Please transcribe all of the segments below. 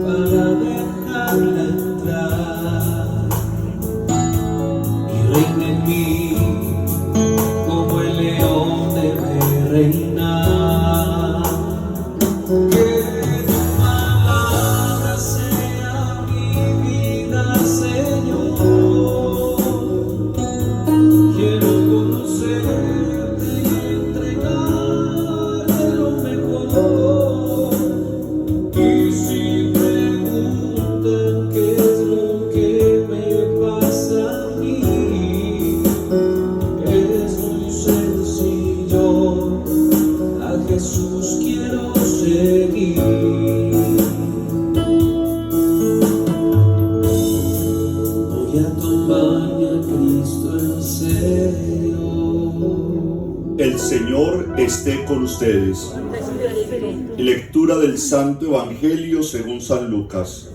para dejarla entrar y reina en mí como el león debe reinar. Que tu palabra sea mi vida, Señor. Quiero conocerte y entregarte lo mejor. Y si preguntan qué es lo que me pasa a mí, es muy sencillo, a Jesús quiero seguir. Voy a tomar a Cristo en serio. El Señor esté con ustedes. Lectura del Santo Evangelio según San Lucas.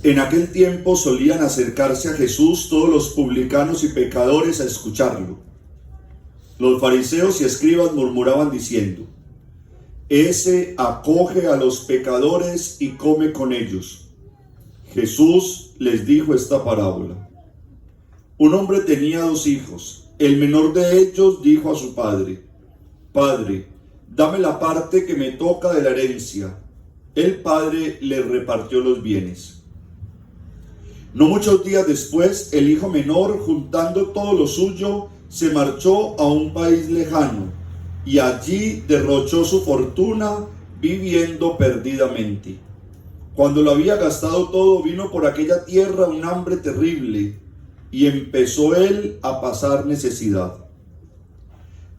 En aquel tiempo solían acercarse a Jesús todos los publicanos y pecadores a escucharlo. Los fariseos y escribas murmuraban diciendo: Ese acoge a los pecadores y come con ellos. Jesús les dijo esta parábola. Un hombre tenía 2 hijos. El menor de ellos dijo a su padre: Padre, dame la parte que me toca de la herencia. El padre le repartió los bienes. No muchos días después, el hijo menor, juntando todo lo suyo, se marchó a un país lejano y allí derrochó su fortuna viviendo perdidamente. Cuando lo había gastado todo, vino por aquella tierra un hambre terrible y empezó él a pasar necesidad.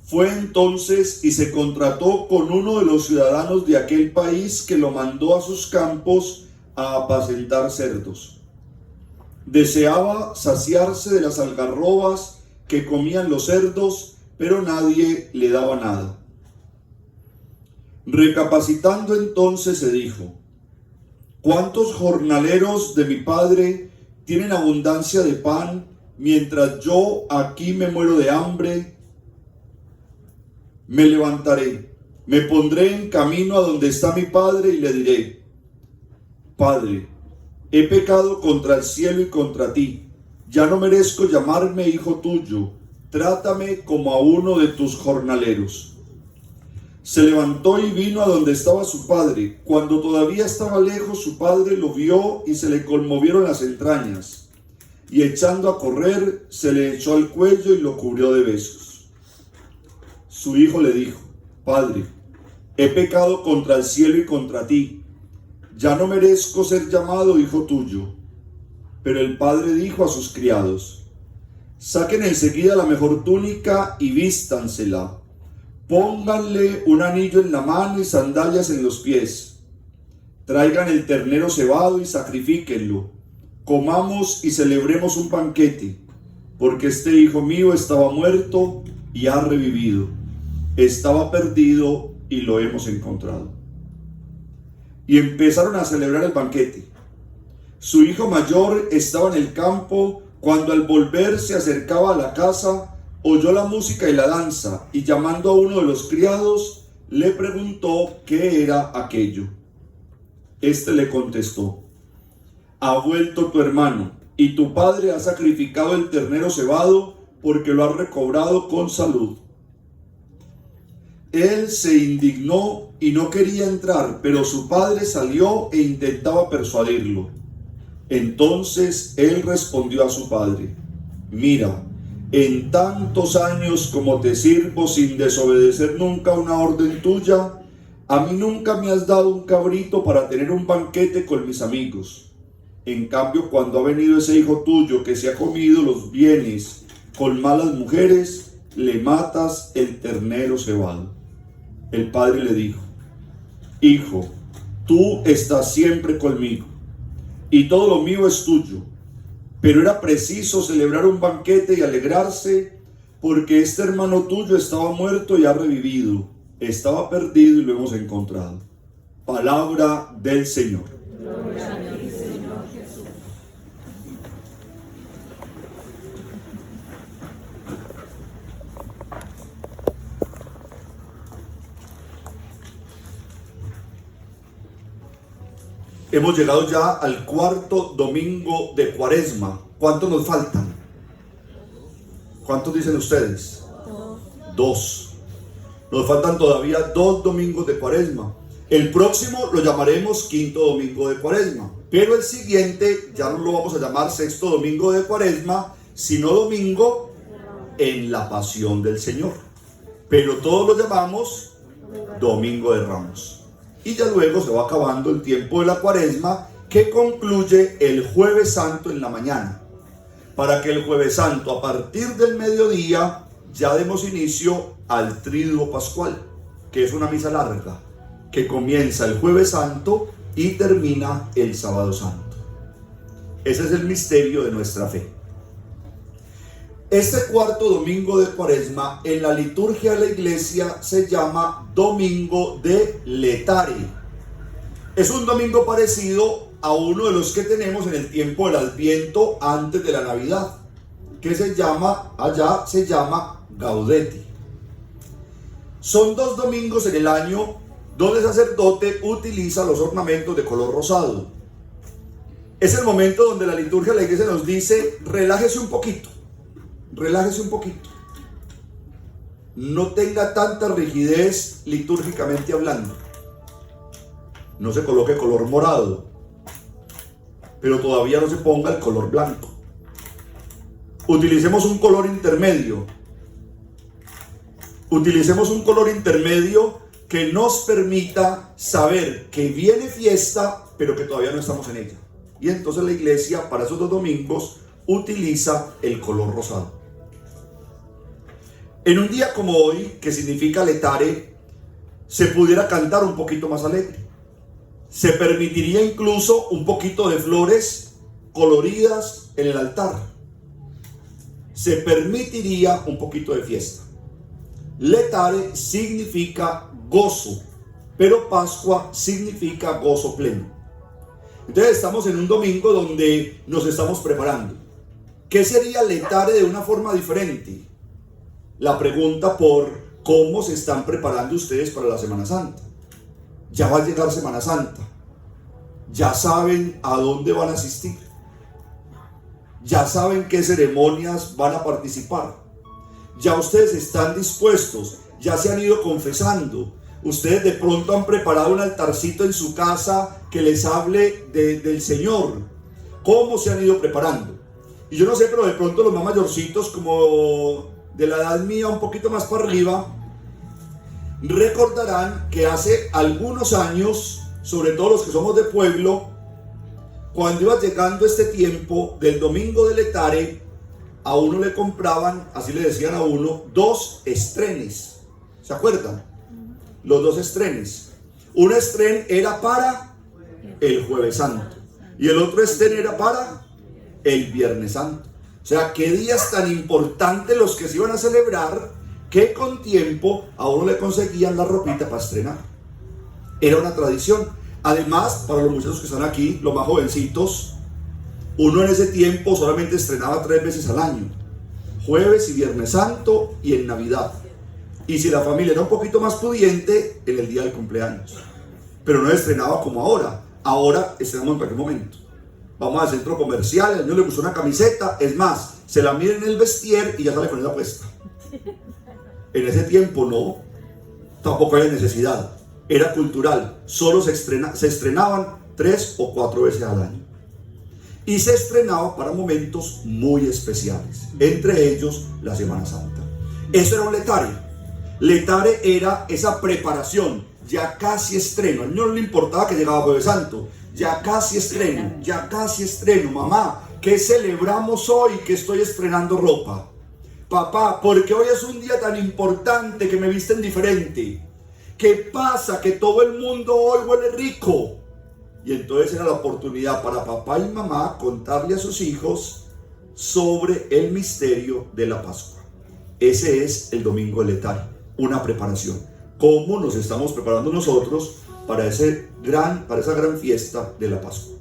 Fue entonces y se contrató con uno de los ciudadanos de aquel país, que lo mandó a sus campos a apacentar cerdos. Deseaba saciarse de las algarrobas que comían los cerdos, pero nadie le daba nada. Recapacitando entonces se dijo: ¿Cuántos jornaleros de mi padre tienen abundancia de pan, mientras yo aquí me muero de hambre? Me levantaré, me pondré en camino a donde está mi padre y le diré: Padre, he pecado contra el cielo y contra ti. Ya no merezco llamarme hijo tuyo. Trátame como a uno de tus jornaleros. Se levantó y vino a donde estaba su padre. Cuando todavía estaba lejos, su padre lo vio y se le conmovieron las entrañas. Y echando a correr, se le echó al cuello y lo cubrió de besos. Su hijo le dijo: Padre, he pecado contra el cielo y contra ti. Ya no merezco ser llamado hijo tuyo. Pero el padre dijo a sus criados: Saquen enseguida la mejor túnica y vístansela. Pónganle un anillo en la mano y sandalias en los pies. Traigan el ternero cebado y sacrifíquenlo. Comamos y celebremos un banquete, porque este hijo mío estaba muerto y ha revivido. Estaba perdido y lo hemos encontrado. Y empezaron a celebrar el banquete. Su hijo mayor estaba en el campo. Cuando al volver se acercaba a la casa, oyó la música y la danza, y llamando a uno de los criados, le preguntó qué era aquello. Este le contestó: Ha vuelto tu hermano, y tu padre ha sacrificado el ternero cebado, porque lo ha recobrado con salud. Él se indignó y no quería entrar, pero su padre salió e intentaba persuadirlo. Entonces él respondió a su padre: Mira, en tantos años como te sirvo sin desobedecer nunca una orden tuya, a mí nunca me has dado un cabrito para tener un banquete con mis amigos. En cambio, cuando ha venido ese hijo tuyo que se ha comido los bienes con malas mujeres, le matas el ternero cebado. El padre le dijo: Hijo, tú estás siempre conmigo, y todo lo mío es tuyo. Pero era preciso celebrar un banquete y alegrarse, porque este hermano tuyo estaba muerto y ha revivido. Estaba perdido y lo hemos encontrado. Palabra del Señor. Gloria a ti, Señor Jesús. Hemos llegado ya al cuarto domingo de Cuaresma. ¿Cuántos nos faltan? ¿Cuántos dicen ustedes? 2. Nos faltan todavía 2 domingos de Cuaresma. El próximo lo llamaremos quinto domingo de Cuaresma, pero el siguiente ya no lo vamos a llamar sexto domingo de Cuaresma, sino domingo en la Pasión del Señor. Pero todos lo llamamos Domingo de Ramos. Y ya luego se va acabando el tiempo de la Cuaresma, que concluye el Jueves Santo en la mañana, para que el Jueves Santo, a partir del mediodía, ya demos inicio al Triduo Pascual, que es una misa larga, que comienza el Jueves Santo y termina el Sábado Santo. Ese es el misterio de nuestra fe. Este cuarto domingo de Cuaresma en la liturgia de la iglesia se llama Domingo de Letare. Es un domingo parecido a uno de los que tenemos en el tiempo del Adviento antes de la Navidad, que allá se llama Gaudete. Son 2 domingos en el año donde el sacerdote utiliza los ornamentos de color rosado. Es el momento donde la liturgia de la iglesia nos dice: relájese un poquito. Relájese un poquito. No tenga tanta rigidez litúrgicamente hablando. No se coloque color morado, pero todavía no se ponga el color blanco. Utilicemos un color intermedio. Utilicemos un color intermedio que nos permita saber que viene fiesta, pero que todavía no estamos en ella. Y entonces la iglesia, para esos 2 domingos, utiliza el color rosado. En un día como hoy, que significa Letare, se pudiera cantar un poquito más alegre. Se permitiría incluso un poquito de flores coloridas en el altar. Se permitiría un poquito de fiesta. Letare significa gozo, pero Pascua significa gozo pleno. Entonces estamos en un domingo donde nos estamos preparando. ¿Qué sería Letare de una forma diferente? La pregunta por cómo se están preparando ustedes para la Semana Santa. Ya va a llegar Semana Santa. Ya saben a dónde van a asistir. Ya saben qué ceremonias van a participar. Ya ustedes están dispuestos. Ya se han ido confesando. Ustedes de pronto han preparado un altarcito en su casa que les hable del Señor. ¿Cómo se han ido preparando? Y yo no sé, pero de pronto los más mayorcitos, como de la edad mía un poquito más para arriba, recordarán que hace algunos años, sobre todo los que somos de pueblo, cuando iba llegando este tiempo del domingo de Letare, a uno le compraban, así le decían a uno, 2 estrenes. ¿Se acuerdan? Los 2 estrenes. Un estren era para el Jueves Santo y el otro estren era para el Viernes Santo. O sea, qué días tan importantes los que se iban a celebrar, que con tiempo a uno le conseguían la ropita para estrenar. Era una tradición. Además, para los muchachos que están aquí, los más jovencitos, uno en ese tiempo solamente estrenaba 3 veces al año: Jueves y Viernes Santo y en Navidad. Y si la familia era un poquito más pudiente, en el día del cumpleaños. Pero no estrenaba como ahora. Ahora estrenamos en cualquier momento. Vamos al centro comercial, al niño le gustó una camiseta, es más, se la mira en el vestier y ya sale con ella puesta. En ese tiempo no, tampoco había necesidad, era cultural, solo se estrenaban 3 o 4 veces al año. Y se estrenaba para momentos muy especiales, entre ellos la Semana Santa. Eso era un Letare. Letare era esa preparación, ya casi estreno. Al niño no le importaba que llegaba Jueves Santo. Ya casi estreno, mamá, ¿qué celebramos hoy que estoy estrenando ropa? Papá, porque hoy es un día tan importante que me visten diferente. ¿Qué pasa? Que todo el mundo hoy huele rico. Y entonces era la oportunidad para papá y mamá contarle a sus hijos sobre el misterio de la Pascua. Ese es el domingo de Letare, una preparación. ¿Cómo nos estamos preparando nosotros para esa gran fiesta de la Pascua?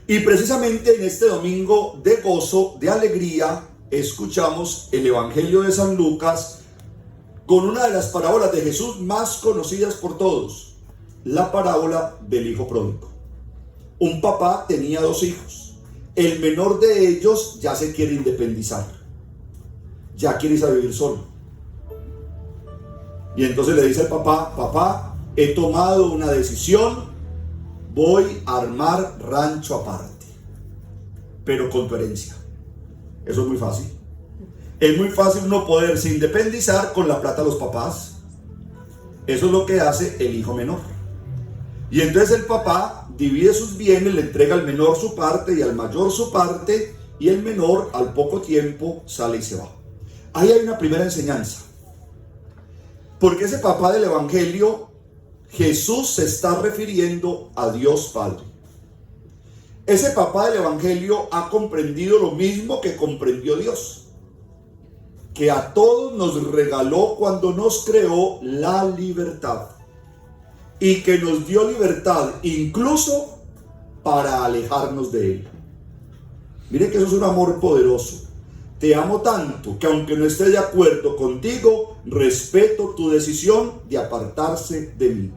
Y precisamente en este domingo de gozo, de alegría, escuchamos el Evangelio de San Lucas con una de las parábolas de Jesús más conocidas por todos, la parábola del Hijo Pródigo. Un papá tenía 2 hijos. El menor de ellos ya se quiere independizar. Ya quiere irse a vivir solo. Y entonces le dice al papá: papá, he tomado una decisión, voy a armar rancho aparte, pero con tu herencia. Eso es muy fácil. Es muy fácil uno poderse independizar con la plata de los papás. Eso es lo que hace el hijo menor. Y entonces el papá divide sus bienes, le entrega al menor su parte y al mayor su parte, y el menor al poco tiempo sale y se va. Ahí hay una primera enseñanza. Porque ese papá del Evangelio, Jesús se está refiriendo a Dios Padre. Ese papá del Evangelio ha comprendido lo mismo que comprendió Dios, que a todos nos regaló cuando nos creó la libertad, y que nos dio libertad incluso para alejarnos de Él. Miren que eso es un amor poderoso. Te amo tanto que aunque no esté de acuerdo contigo, respeto tu decisión de apartarse de mí.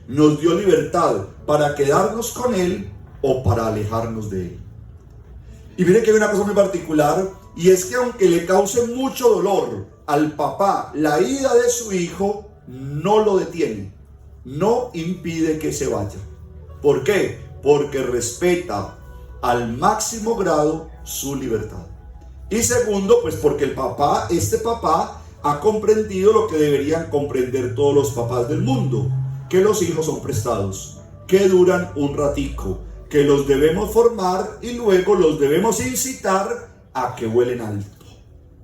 Nos dio libertad para quedarnos con Él o para alejarnos de Él. Y miren que hay una cosa muy particular, y es que aunque le cause mucho dolor al papá la ida de su hijo, no lo detiene, no impide que se vaya. ¿Por qué? Porque respeta al máximo grado su libertad. Y segundo, pues porque este papá ha comprendido lo que deberían comprender todos los papás del mundo, que los hijos son prestados, que duran un ratico, que los debemos formar y luego los debemos incitar a que vuelen alto,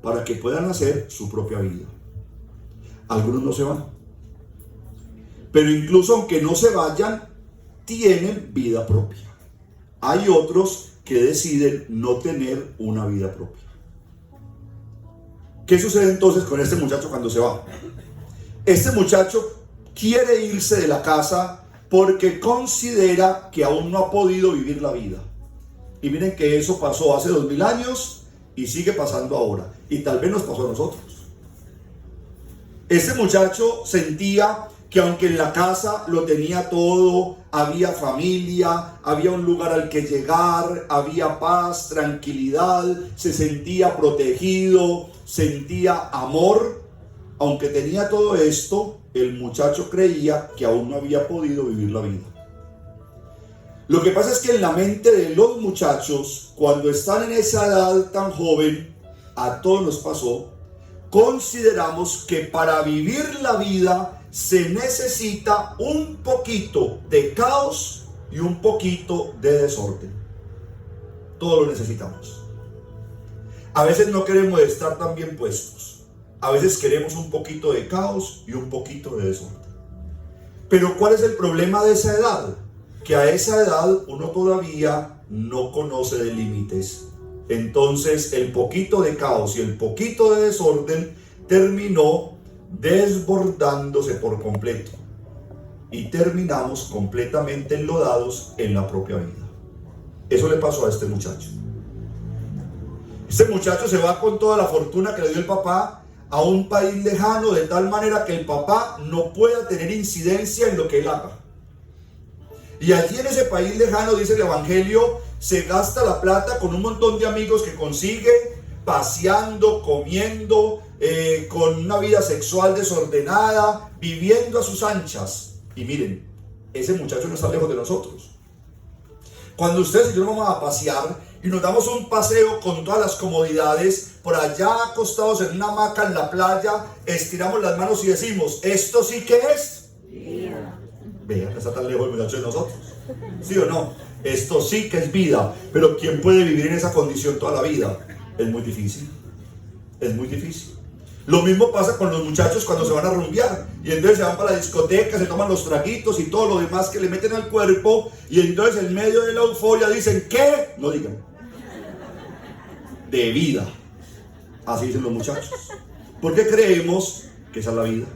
para que puedan hacer su propia vida. Algunos no se van, pero incluso aunque no se vayan, tienen vida propia. Hay otros que deciden no tener una vida propia. ¿Qué sucede entonces con este muchacho cuando se va? Este muchacho quiere irse de la casa porque considera que aún no ha podido vivir la vida. Y miren que eso pasó hace 2000 años y sigue pasando ahora. Y tal vez nos pasó a nosotros. Este muchacho sentía que aunque en la casa lo tenía todo, había familia, había un lugar al que llegar, había paz, tranquilidad, se sentía protegido, sentía amor. Aunque tenía todo esto, el muchacho creía que aún no había podido vivir la vida. Lo que pasa es que en la mente de los muchachos, cuando están en esa edad tan joven, a todos nos pasó, consideramos que para vivir la vida se necesita un poquito de caos y un poquito de desorden. Todo lo necesitamos. A veces no queremos estar tan bien puestos. A veces queremos un poquito de caos y un poquito de desorden. Pero ¿cuál es el problema de esa edad? Que a esa edad uno todavía no conoce de límites. Entonces el poquito de caos y el poquito de desorden terminó desbordándose por completo. Y terminamos completamente enlodados en la propia vida. Eso le pasó a este muchacho. Este muchacho se va con toda la fortuna que le dio el papá a un país lejano, de tal manera que el papá no pueda tener incidencia en lo que él haga. Y allí en ese país lejano, dice el Evangelio, se gasta la plata con un montón de amigos que consigue, paseando, comiendo, con una vida sexual desordenada, viviendo a sus anchas. Y miren, ese muchacho no está lejos de nosotros. Cuando ustedes y yo nos vamos a pasear y nos damos un paseo con todas las comodidades, por allá acostados en una hamaca en la playa, estiramos las manos y decimos: ¿esto sí que es? Vida. Vean, no está tan lejos el muchacho de nosotros. ¿Sí o no? Esto sí que es vida. Pero ¿quién puede vivir en esa condición toda la vida? Es muy difícil. Es muy difícil. Lo mismo pasa con los muchachos cuando se van a rumbear. Y entonces se van para la discoteca, se toman los traguitos y todo lo demás que le meten al cuerpo. Y entonces en medio de la euforia dicen: ¿qué? No digan. De vida. Así dicen los muchachos. Porque creemos que esa es la vida.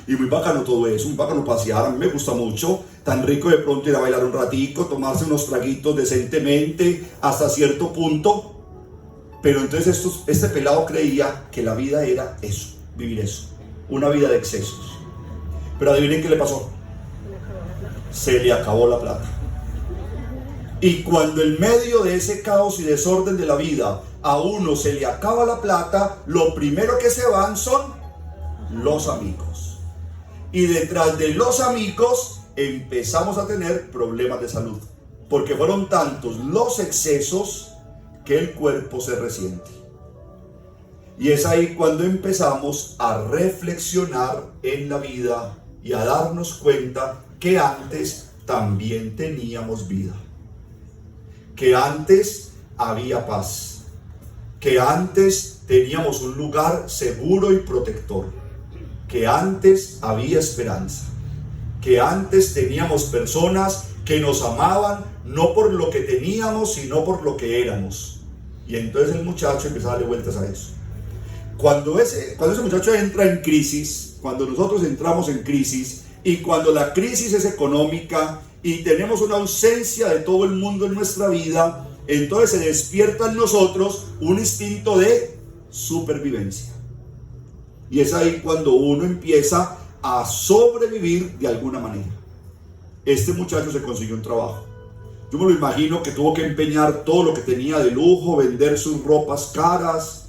Y muy bacano todo eso, muy bacano pasear, a mí me gusta mucho, tan rico de pronto ir a bailar un ratico, tomarse unos traguitos decentemente, hasta cierto punto. Pero entonces este pelado creía que la vida era eso, vivir eso, una vida de excesos. Pero adivinen qué le pasó. Se le acabó la plata. Y cuando en medio de ese caos y desorden de la vida a uno se le acaba la plata, lo primero que se van son los amigos. Y detrás de los amigos empezamos a tener problemas de salud, porque fueron tantos los excesos que el cuerpo se resiente. Y es ahí cuando empezamos a reflexionar en la vida y a darnos cuenta que antes también teníamos vida, que antes había paz, que antes teníamos un lugar seguro y protector, que antes había esperanza, que antes teníamos personas que nos amaban no por lo que teníamos, sino por lo que éramos. Y entonces el muchacho empezó a darle vueltas a eso. Cuando ese muchacho entra en crisis, cuando nosotros entramos en crisis, y cuando la crisis es económica y tenemos una ausencia de todo el mundo en nuestra vida, entonces se despierta en nosotros un instinto de supervivencia. Y es ahí cuando uno empieza a sobrevivir de alguna manera. Este muchacho se consiguió un trabajo. Yo me lo imagino que tuvo que empeñar todo lo que tenía de lujo, vender sus ropas caras,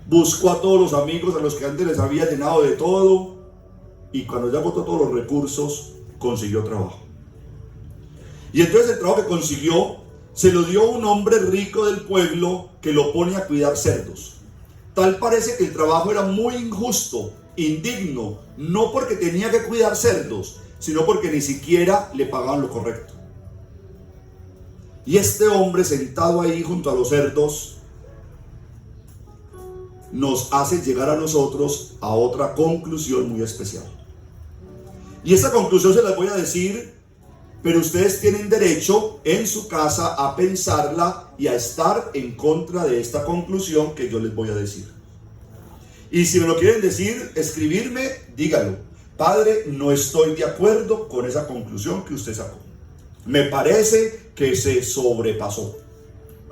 buscó a todos los amigos a los que antes les había llenado de todo, y cuando ya agotó todos los recursos, consiguió trabajo. Y entonces el trabajo que consiguió se lo dio un hombre rico del pueblo que lo pone a cuidar cerdos. Tal parece que el trabajo era muy injusto, indigno, no porque tenía que cuidar cerdos, sino porque ni siquiera le pagaban lo correcto. Y este hombre sentado ahí junto a los cerdos nos hace llegar a nosotros a otra conclusión muy especial. Y esta conclusión se las voy a decir, pero ustedes tienen derecho en su casa a pensarla y a estar en contra de esta conclusión que yo les voy a decir. Y si me lo quieren decir, escribirme, díganlo. Padre, no estoy de acuerdo con esa conclusión que usted sacó. Me parece que se sobrepasó.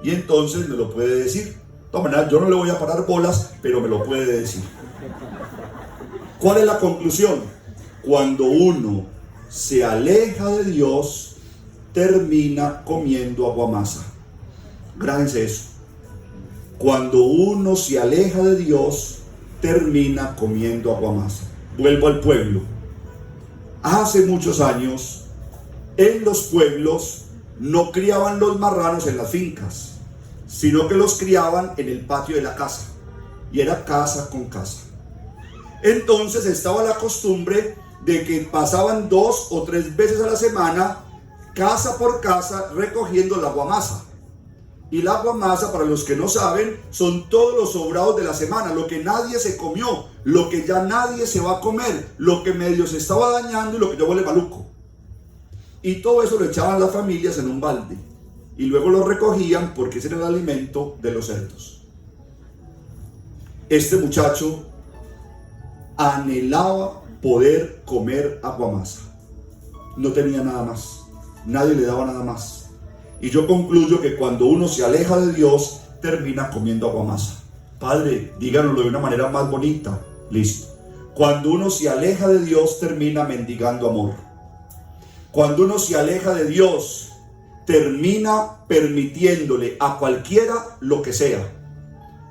Y entonces me lo puede decir. De todas maneras, yo no le voy a parar bolas, pero me lo puede decir. ¿Cuál es la conclusión? Cuando uno se aleja de Dios, termina comiendo aguamasa. Grábense eso. Cuando uno se aleja de Dios, termina comiendo aguamasa. Vuelvo al pueblo. Hace muchos años, en los pueblos no criaban los marranos en las fincas, sino que los criaban en el patio de la casa. Y era casa con casa. Entonces estaba la costumbre de que pasaban 2 o 3 veces a la semana, casa por casa, recogiendo la aguamasa. Y la aguamasa, para los que no saben, son todos los sobrados de la semana, lo que nadie se comió, lo que ya nadie se va a comer, lo que medio se estaba dañando y lo que ya huele maluco. Y todo eso lo echaban las familias en un balde y luego lo recogían porque ese era el alimento de los cerdos. Este muchacho anhelaba poder comer aguamasa. No tenía nada más, nadie le daba nada más. Y yo concluyo que cuando uno se aleja de Dios, termina comiendo aguamasa. Padre, díganoslo de una manera más bonita. Listo. Cuando uno se aleja de Dios, termina mendigando amor. Cuando uno se aleja de Dios, termina permitiéndole a cualquiera lo que sea.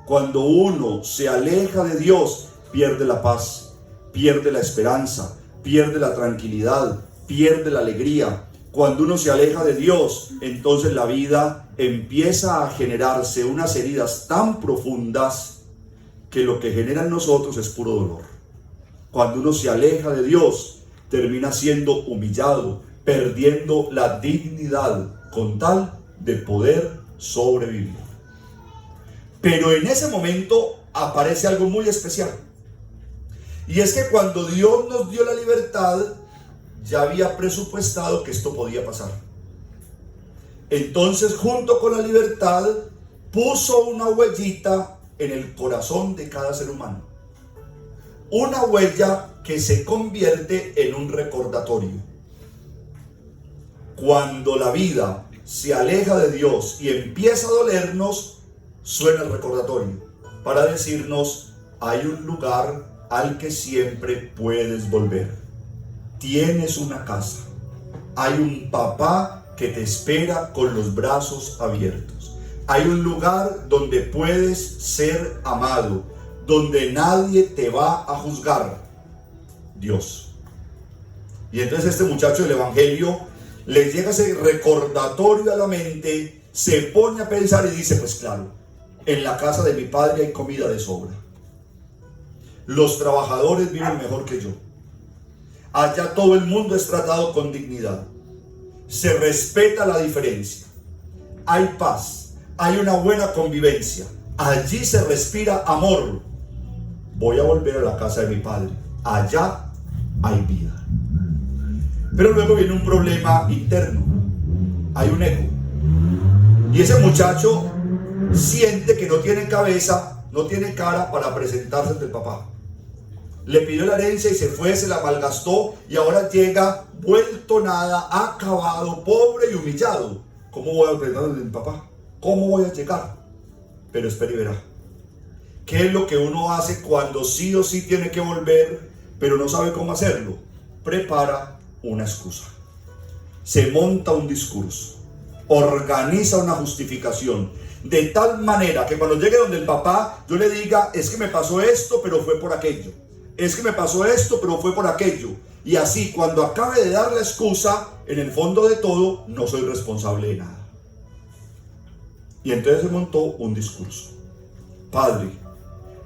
Cuando uno se aleja de Dios, pierde la paz, pierde la esperanza, pierde la tranquilidad, pierde la alegría. Cuando uno se aleja de Dios, entonces la vida empieza a generarse unas heridas tan profundas que lo que genera en nosotros es puro dolor. Cuando uno se aleja de Dios, termina siendo humillado, perdiendo la dignidad con tal de poder sobrevivir. Pero en ese momento aparece algo muy especial. Y es que cuando Dios nos dio la libertad, ya había presupuestado que esto podía pasar. Entonces, junto con la libertad, puso una huellita en el corazón de cada ser humano. Una huella que se convierte en un recordatorio. Cuando la vida se aleja de Dios y empieza a dolernos, suena el recordatorio para decirnos: hay un lugar al que siempre puedes volver. Tienes una casa. Hay un papá que te espera con los brazos abiertos. Hay un lugar donde puedes ser amado, donde nadie te va a juzgar. Dios. Y entonces este muchacho del evangelio le llega ese recordatorio a la mente, se pone a pensar y dice, pues claro, en la casa de mi padre hay comida de sobra. Los trabajadores viven mejor que yo. Allá todo el mundo es tratado con dignidad. Se respeta la diferencia. Hay paz. Hay una buena convivencia. Allí se respira amor. Voy a volver a la casa de mi padre. Allá hay vida. Pero luego viene un problema interno. Hay un ego. Y ese muchacho siente que no tiene cabeza, no tiene cara para presentarse ante el papá. Le pidió la herencia y se fue, se la malgastó y ahora llega vuelto nada, acabado, pobre y humillado. ¿Cómo voy a presentarme ante mi papá? ¿Cómo voy a llegar? Pero espera y verá. ¿Qué es lo que uno hace cuando sí o sí tiene que volver, pero no sabe cómo hacerlo? Prepara una excusa. Se monta un discurso. Organiza una justificación. De tal manera que cuando llegue donde el papá, yo le diga, es que me pasó esto, pero fue por aquello. Es que me pasó esto, pero fue por aquello. Y así, cuando acabe de dar la excusa, en el fondo de todo, no soy responsable de nada. Y entonces se montó un discurso. Padre,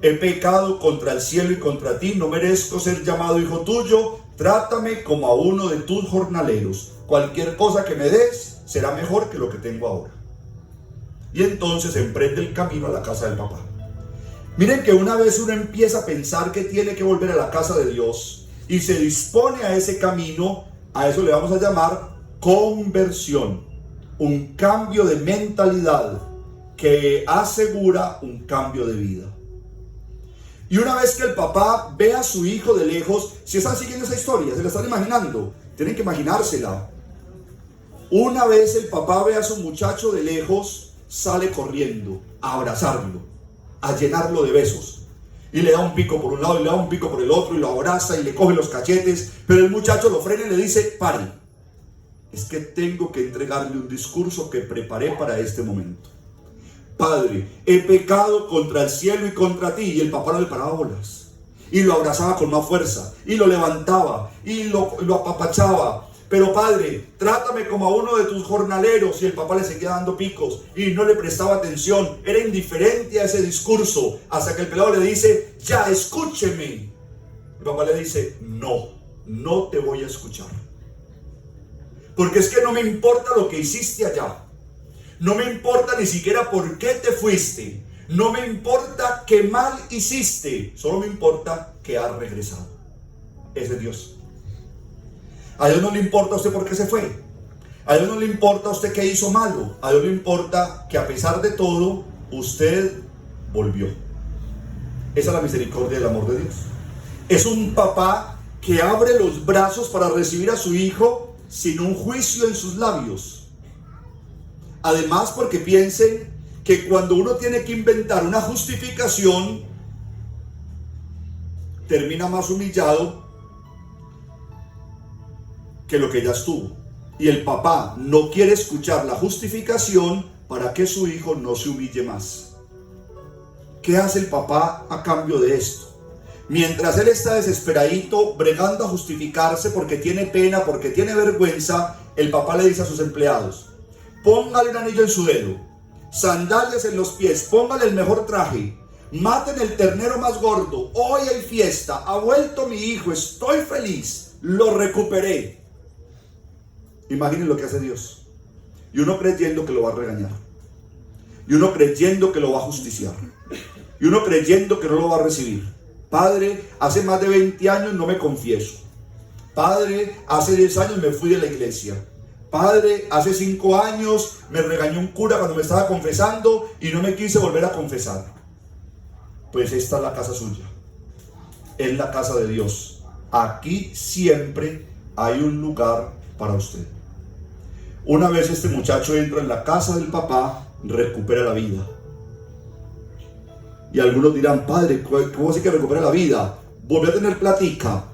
he pecado contra el cielo y contra ti, no merezco ser llamado hijo tuyo, trátame como a uno de tus jornaleros. Cualquier cosa que me des será mejor que lo que tengo ahora. Y entonces emprende el camino a la casa del papá. Miren que una vez uno empieza a pensar que tiene que volver a la casa de Dios y se dispone a ese camino, a eso le vamos a llamar conversión. Un cambio de mentalidad que asegura un cambio de vida. Y una vez que el papá ve a su hijo de lejos, si están siguiendo esa historia, se la están imaginando, tienen que imaginársela. Una vez el papá ve a su muchacho de lejos, sale corriendo a abrazarlo, a llenarlo de besos. Y le da un pico por un lado y le da un pico por el otro y lo abraza y le coge los cachetes. Pero el muchacho lo frena y le dice, pare. Es que tengo que entregarle un discurso que preparé para este momento. Padre, he pecado contra el cielo y contra ti. Y el papá no le paraba bolas. Y lo abrazaba con más fuerza. Y lo levantaba. Y lo apapachaba. Pero padre, trátame como a uno de tus jornaleros. Y el papá le seguía dando picos y no le prestaba atención. Era indiferente a ese discurso. Hasta que el pelado le dice, ya, escúcheme. El papá le dice, no te voy a escuchar. Porque es que no me importa lo que hiciste allá. No me importa ni siquiera por qué te fuiste. No me importa qué mal hiciste. Solo me importa que has regresado. Ese es Dios. A Dios no le importa a usted por qué se fue. A Dios no le importa a usted qué hizo malo. A Dios le importa que a pesar de todo, usted volvió. Esa es la misericordia y el amor de Dios. Es un papá que abre los brazos para recibir a su hijo sin un juicio en sus labios. Además, porque piensen que cuando uno tiene que inventar una justificación, termina más humillado que lo que ya estuvo. Y el papá no quiere escuchar la justificación para que su hijo no se humille más. ¿Qué hace el papá a cambio de esto? Mientras él está desesperadito, bregando a justificarse porque tiene pena, porque tiene vergüenza, el papá le dice a sus empleados, póngale un anillo en su dedo, sandalias en los pies, póngale el mejor traje, maten el ternero más gordo, hoy hay fiesta, ha vuelto mi hijo, estoy feliz, lo recuperé. Imaginen lo que hace Dios. Y uno creyendo que lo va a regañar. Y uno creyendo que lo va a justiciar. Y uno creyendo que no lo va a recibir. Padre, hace más de 20 años no me confieso. Padre, hace 10 años me fui de la iglesia. Padre, hace 5 años me regañó un cura cuando me estaba confesando y no me quise volver a confesar. Pues esta es la casa suya. Es la casa de Dios. Aquí siempre hay un lugar para usted. Una vez este muchacho entra en la casa del papá, recupera la vida. Y algunos dirán, padre, ¿cómo así que recupera la vida? ¿Volvió a tener platica?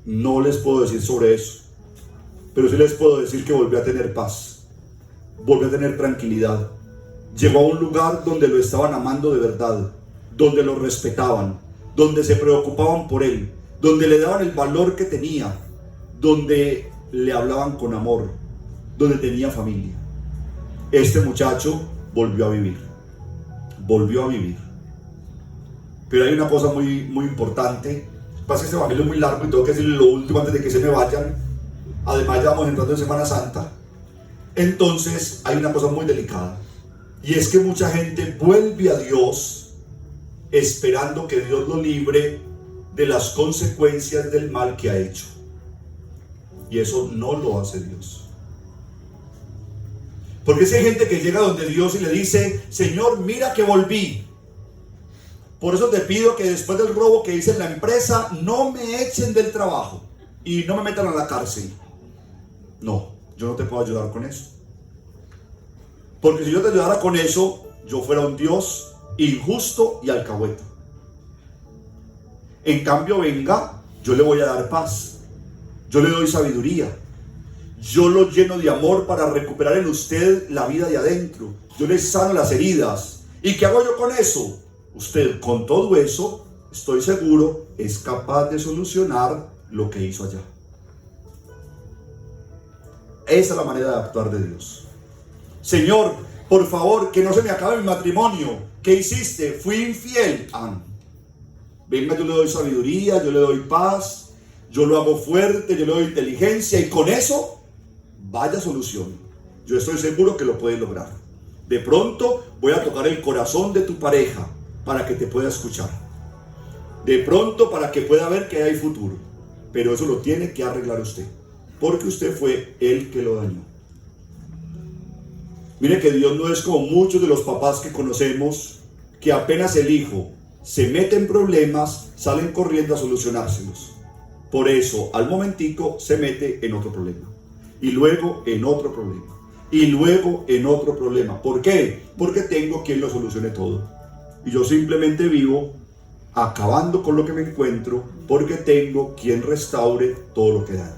No les puedo decir sobre eso. pero sí les puedo decir que volvió a tener paz, volvió a tener tranquilidad. Llegó a un lugar donde lo estaban amando de verdad, donde lo respetaban, donde se preocupaban por él, donde le daban el valor que tenía, donde le hablaban con amor, donde tenía familia. Este muchacho volvió a vivir, volvió a vivir. Pero hay una cosa muy importante. Pasa que este evangelio es muy largo y tengo que decirles lo último antes de que se me vayan. Además ya vamos entrando en Semana Santa. Entonces hay una cosa muy delicada, y es que mucha gente vuelve a Dios esperando que Dios lo libre de las consecuencias del mal que ha hecho, y eso no lo hace Dios. Porque si hay gente que llega donde Dios y le dice: Señor, mira que volví, por eso te pido que después del robo que hice en la empresa no me echen del trabajo y no me metan a la cárcel. No, yo no te puedo ayudar con eso. Porque si yo te ayudara con eso, yo fuera un Dios injusto y alcahueta. En cambio, venga, yo le voy a dar paz, yo le doy sabiduría, yo lo lleno de amor para recuperar en usted la vida de adentro, yo le sano las heridas. ¿Y qué hago yo con eso? Usted con todo eso, estoy seguro, es capaz de solucionar lo que hizo allá. Esa es la manera de actuar de Dios. Señor, por favor, que no se me acabe mi matrimonio. ¿Qué hiciste? Fui infiel. Venga, yo le doy sabiduría, yo le doy paz, yo lo hago fuerte, yo le doy inteligencia, y con eso, vaya solución. Yo estoy seguro que lo puedes lograr. De pronto voy a tocar el corazón de tu pareja para que te pueda escuchar. De pronto para que pueda ver que hay futuro. Pero eso lo tiene que arreglar usted, porque usted fue el que lo dañó. Mire que Dios no es como muchos de los papás que conocemos, que apenas el hijo se mete en problemas, salen corriendo a solucionárselos. Por eso, al momentico, se mete en otro problema. Y luego en otro problema. Y luego en otro problema. ¿Por qué? Porque tengo quien lo solucione todo. Y yo simplemente vivo acabando con lo que me encuentro, porque tengo quien restaure todo lo que daña.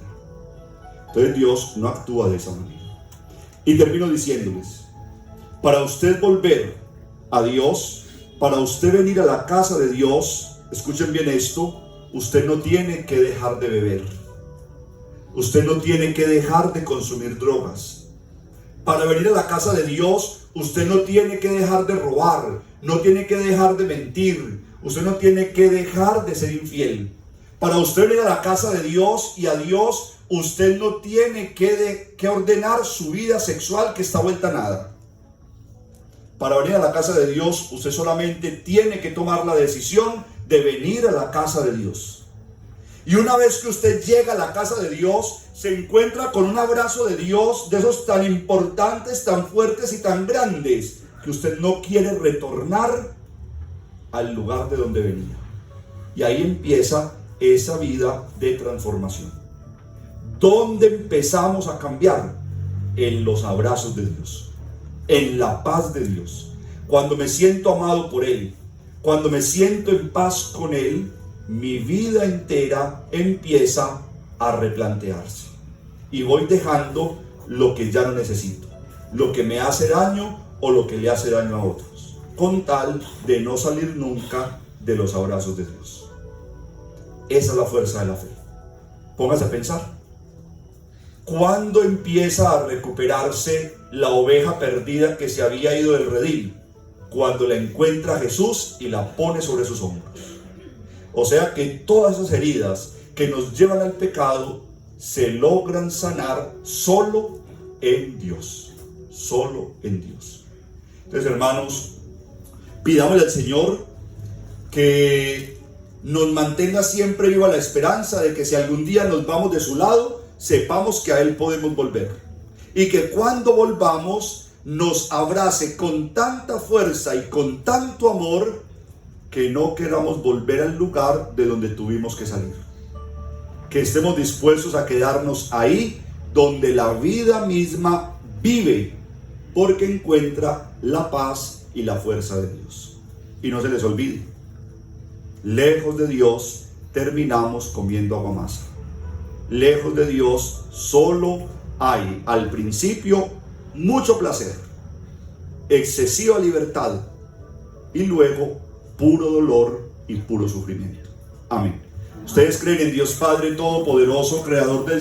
Entonces Dios no actúa de esa manera. Y termino diciéndoles: para usted volver a Dios, para usted venir a la casa de Dios, escuchen bien esto, usted no tiene que dejar de beber. Usted no tiene que dejar de consumir drogas. Para venir a la casa de Dios, usted no tiene que dejar de robar, no tiene que dejar de mentir, usted no tiene que dejar de ser infiel. Para usted venir a la casa de Dios y a Dios, usted no tiene que ordenar su vida sexual, que está vuelta a nada. Para venir a la casa de Dios, usted solamente tiene que tomar la decisión de venir a la casa de Dios. Y una vez que usted llega a la casa de Dios, se encuentra con un abrazo de Dios, de esos tan importantes, tan fuertes y tan grandes, que usted no quiere retornar al lugar de donde venía. Y ahí empieza esa vida de transformación. ¿Dónde empezamos a cambiar? En los abrazos de Dios, en la paz de Dios. Cuando me siento amado por Él, cuando me siento en paz con Él, mi vida entera empieza a replantearse. Y voy dejando lo que ya no necesito, lo que me hace daño o lo que le hace daño a otros, con tal de no salir nunca de los abrazos de Dios. Esa es la fuerza de la fe. Póngase a pensar. ¿Cuándo empieza a recuperarse la oveja perdida que se había ido del redil? Cuando la encuentra Jesús y la pone sobre sus hombros. O sea que todas esas heridas que nos llevan al pecado se logran sanar solo en Dios. Solo en Dios. Entonces, hermanos, pidámosle al Señor que nos mantenga siempre viva la esperanza de que si algún día nos vamos de su lado, sepamos que a Él podemos volver. Y que cuando volvamos nos abrace con tanta fuerza y con tanto amor que no queramos volver al lugar de donde tuvimos que salir. Que estemos dispuestos a quedarnos ahí donde la vida misma vive, porque encuentra la paz y la fuerza de Dios. Y no se les olvide, lejos de Dios terminamos comiendo aguamasa. Lejos de Dios solo hay al principio mucho placer, excesiva libertad y luego puro dolor y puro sufrimiento. Amén. ¿Ustedes creen en Dios Padre Todopoderoso, Creador del